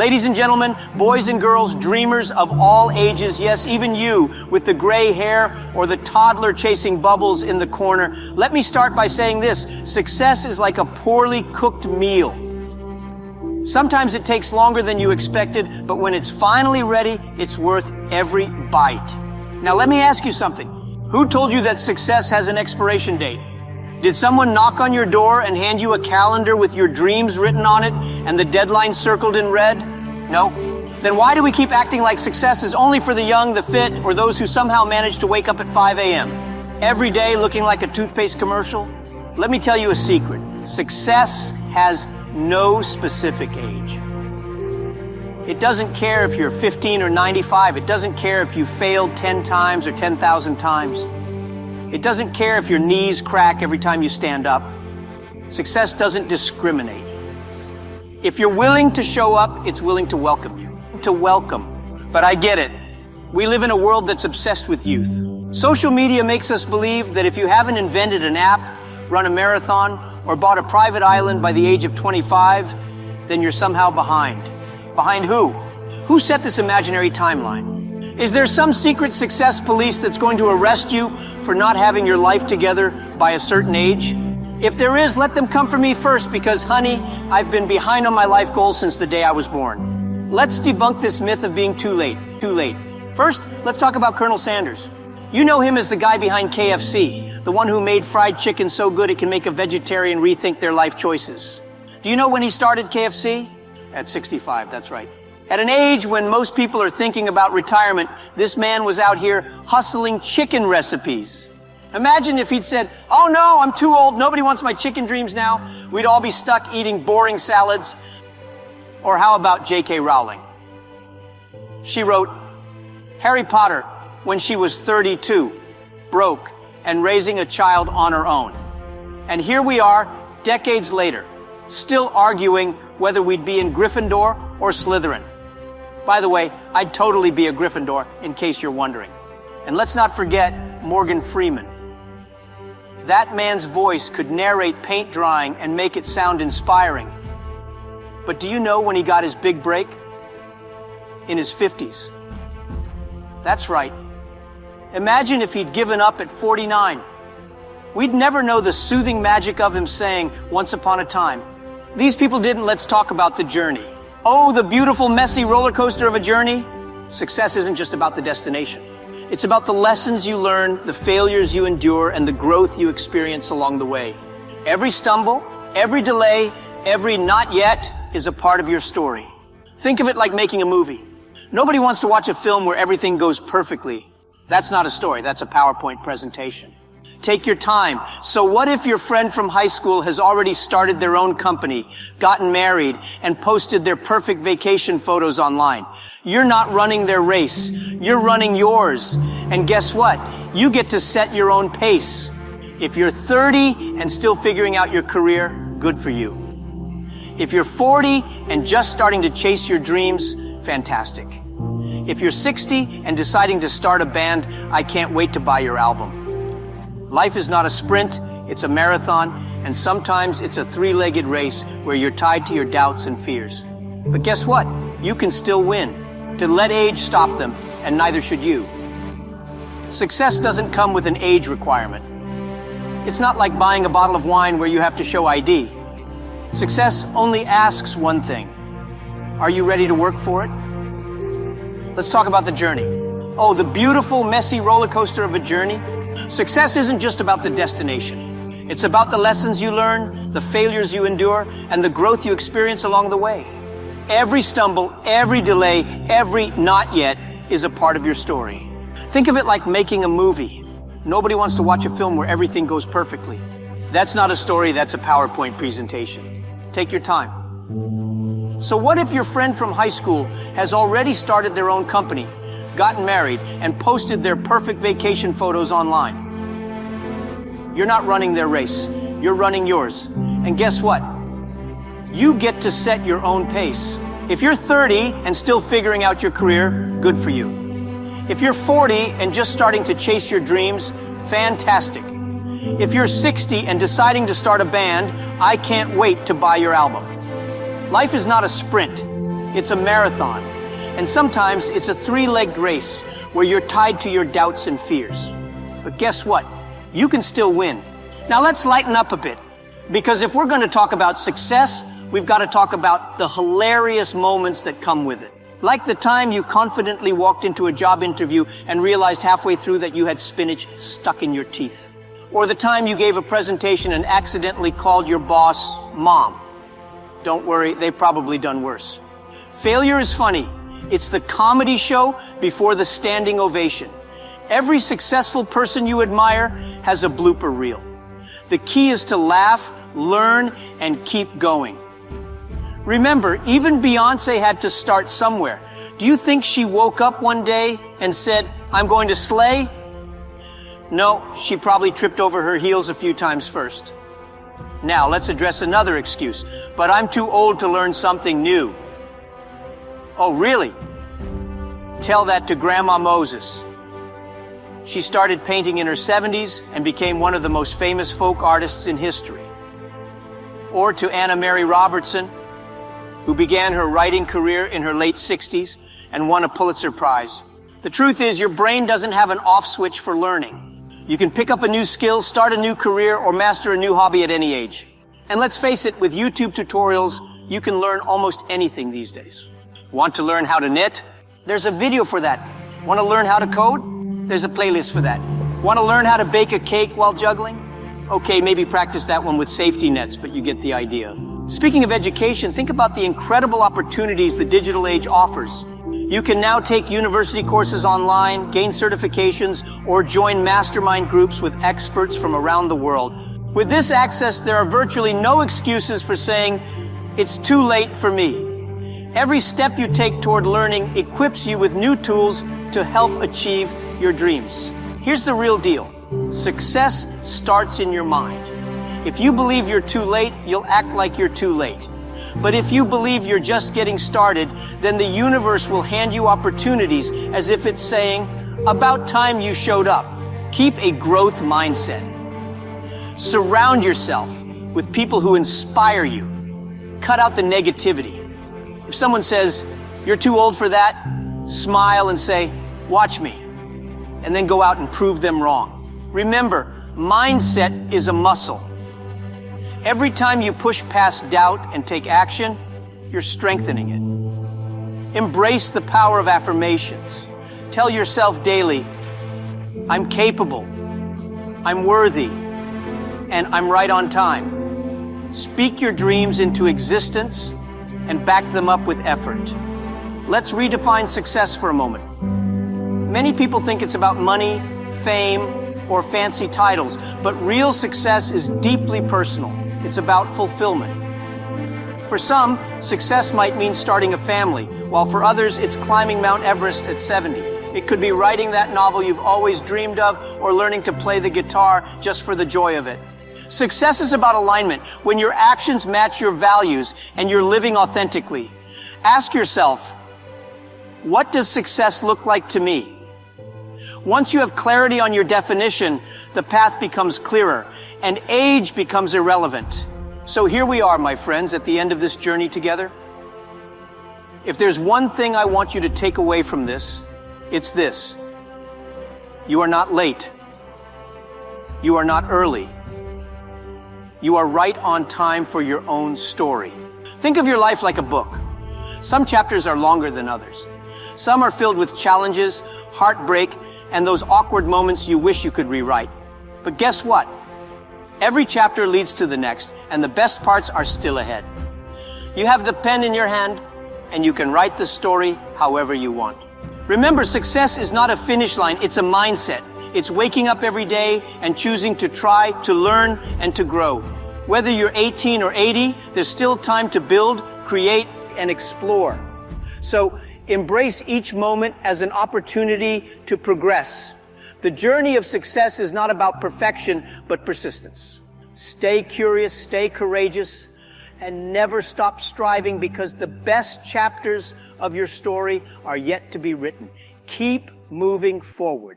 Ladies and gentlemen, boys and girls, dreamers of all ages, yes, even you with the gray hair or the toddler chasing bubbles in the corner, let me start by saying this: success is like a poorly cooked meal. Sometimes it takes longer than you expected, but when it's finally ready, it's worth every bite. Now let me ask you something. Who told you that success has an expiration date? Did someone knock on your door and hand you a calendar with your dreams written on it and the deadline circled in red? No? Then why do we keep acting like success is only for the young, the fit, or those who somehow manage to wake up at 5 a.m. every day looking like a toothpaste commercial? Let me tell you a secret. Success has no specific age. It doesn't care if you're 15 or 95. It doesn't care if you failed 10 times or 10,000 times. It doesn't care if your knees crack every time you stand up. Success doesn't discriminate. If you're willing to show up, it's willing to welcome you. To welcome. But I get it. We live in a world that's obsessed with youth. Social media makes us believe that if you haven't invented an app, run a marathon, or bought a private island by the age of 25, then you're somehow behind. Behind who? Who set this imaginary timeline? Is there some secret success police that's going to arrest you for not having your life together by a certain age? If there is, let them come for me first, because, honey, I've been behind on my life goals since the day I was born. Let's debunk this myth of being too late. Too late. First, let's talk about Colonel Sanders. You know him as the guy behind KFC, the one who made fried chicken so good it can make a vegetarian rethink their life choices. Do you know when he started KFC? At 65, that's right. At an age when most people are thinking about retirement, this man was out here hustling chicken recipes. Imagine if he'd said, "Oh no, I'm too old, nobody wants my chicken dreams now." We'd all be stuck eating boring salads. Or how about J.K. Rowling? She wrote Harry Potter when she was 32, broke, and raising a child on her own. And here we are, decades later, still arguing whether we'd be in Gryffindor or Slytherin. By the way, I'd totally be a Gryffindor, in case you're wondering. And let's not forget Morgan Freeman. That man's voice could narrate paint drying and make it sound inspiring. But do you know when he got his big break? In his 50s. That's right. Imagine if he'd given up at 49. We'd never know the soothing magic of him saying, "Once upon a time." These people didn't let's talk about the journey. Oh, the beautiful, messy roller coaster of a journey. Success isn't just about the destination. It's about the lessons you learn, the failures you endure, and the growth you experience along the way. Every stumble, every delay, every not yet is a part of your story. Think of it like making a movie. Nobody wants to watch a film where everything goes perfectly. That's not a story, that's a PowerPoint presentation. Take your time. So what if your friend from high school has already started their own company, gotten married, and posted their perfect vacation photos online? You're not running their race. You're running yours. And guess what? You get to set your own pace. If you're 30 and still figuring out your career, good for you. If you're 40 and just starting to chase your dreams, fantastic. If you're 60 and deciding to start a band, I can't wait to buy your album. Life is not a sprint, it's a marathon, and sometimes it's a three-legged race where you're tied to your doubts and fears. But guess what? You can still win. To let age stop them, and neither should you. Success doesn't come with an age requirement. It's not like buying a bottle of wine where you have to show ID. Success only asks one thing. Are you ready to work for it? Let's talk about the journey. Oh, the beautiful, messy roller coaster of a journey. Success isn't just about the destination. It's about the lessons you learn, the failures you endure, and the growth you experience along the way. Every stumble, every delay, every not yet is a part of your story. Think of it like making a movie. Nobody wants to watch a film where everything goes perfectly. That's not a story, that's a PowerPoint presentation. Take your time. So what if your friend from high school has already started their own company, gotten married, and posted their perfect vacation photos online? You're not running their race. You're running yours. And guess what? You get to set your own pace. If you're 30 and still figuring out your career, good for you. If you're 40 and just starting to chase your dreams, fantastic. If you're 60 and deciding to start a band, I can't wait to buy your album. Life is not a sprint. It's a marathon. And sometimes it's a three-legged race where you're tied to your doubts and fears. But guess what? You can still win. Now let's lighten up a bit. Because if we're going to talk about success, we've got to talk about the hilarious moments that come with it. Like the time you confidently walked into a job interview and realized halfway through that you had spinach stuck in your teeth. Or the time you gave a presentation and accidentally called your boss Mom. Don't worry, they've probably done worse. Failure is funny. It's the comedy show before the standing ovation. Every successful person you admire has a blooper reel. The key is to laugh, learn, and keep going. Remember, even Beyoncé had to start somewhere. Do you think she woke up one day and said, "I'm going to slay"? No, she probably tripped over her heels a few times first. Now, let's address another excuse. But I'm too old to learn something new. Oh, really? Tell that to Grandma Moses. She started painting in her 70s and became one of the most famous folk artists in history. Or to Anna Mary Robertson, who began her writing career in her late 60s and won a Pulitzer Prize. The truth is, your brain doesn't have an off switch for learning. You can pick up a new skill, start a new career, or master a new hobby at any age. And let's face it, with YouTube tutorials, you can learn almost anything these days. Want to learn how to knit? There's a video for that. Want to learn how to code? There's a playlist for that. Want to learn how to bake a cake while juggling? Okay, maybe practice that one with safety nets, but you get the idea. Speaking of education, think about the incredible opportunities the digital age offers. You can now take university courses online, gain certifications, or join mastermind groups with experts from around the world. With this access, there are virtually no excuses for saying, "It's too late for me." Every step you take toward learning equips you with new tools to help achieve your dreams. Here's the real deal. Success starts in your mind. If you believe you're too late, you'll act like you're too late. But if you believe you're just getting started, then the universe will hand you opportunities as if it's saying, "About time you showed up." Keep a growth mindset. Surround yourself with people who inspire you. Cut out the negativity. If someone says, "You're too old for that," smile and say, "Watch me," and then go out and prove them wrong. Remember, mindset is a muscle. Every time you push past doubt and take action, you're strengthening it. Embrace the power of affirmations. Tell yourself daily, "I'm capable, I'm worthy, and I'm right on time." Speak your dreams into existence and back them up with effort. Let's redefine success for a moment. Many people think it's about money, fame, or fancy titles, but real success is deeply personal. It's about fulfillment. For some, success might mean starting a family, while for others, it's climbing Mount Everest at 70. It could be writing that novel you've always dreamed of, or learning to play the guitar just for the joy of it. Success is about alignment, when your actions match your values and you're living authentically. Ask yourself, what does success look like to me? Once you have clarity on your definition, the path becomes clearer and age becomes irrelevant. So here we are, my friends, at the end of this journey together. If there's one thing I want you to take away from this, it's this. You are not late. You are not early. You are right on time for your own story. Think of your life like a book. Some chapters are longer than others. Some are filled with challenges, heartbreak, and those awkward moments you wish you could rewrite. But guess what? Every chapter leads to the next, and the best parts are still ahead. You have the pen in your hand, and you can write the story however you want. Remember, success is not a finish line, it's a mindset. It's waking up every day and choosing to try, to learn, and to grow. Whether you're 18 or 80, there's still time to build, create, and explore. So embrace each moment as an opportunity to progress. The journey of success is not about perfection, but persistence. Stay curious, stay courageous, and never stop striving, because the best chapters of your story are yet to be written. Keep moving forward.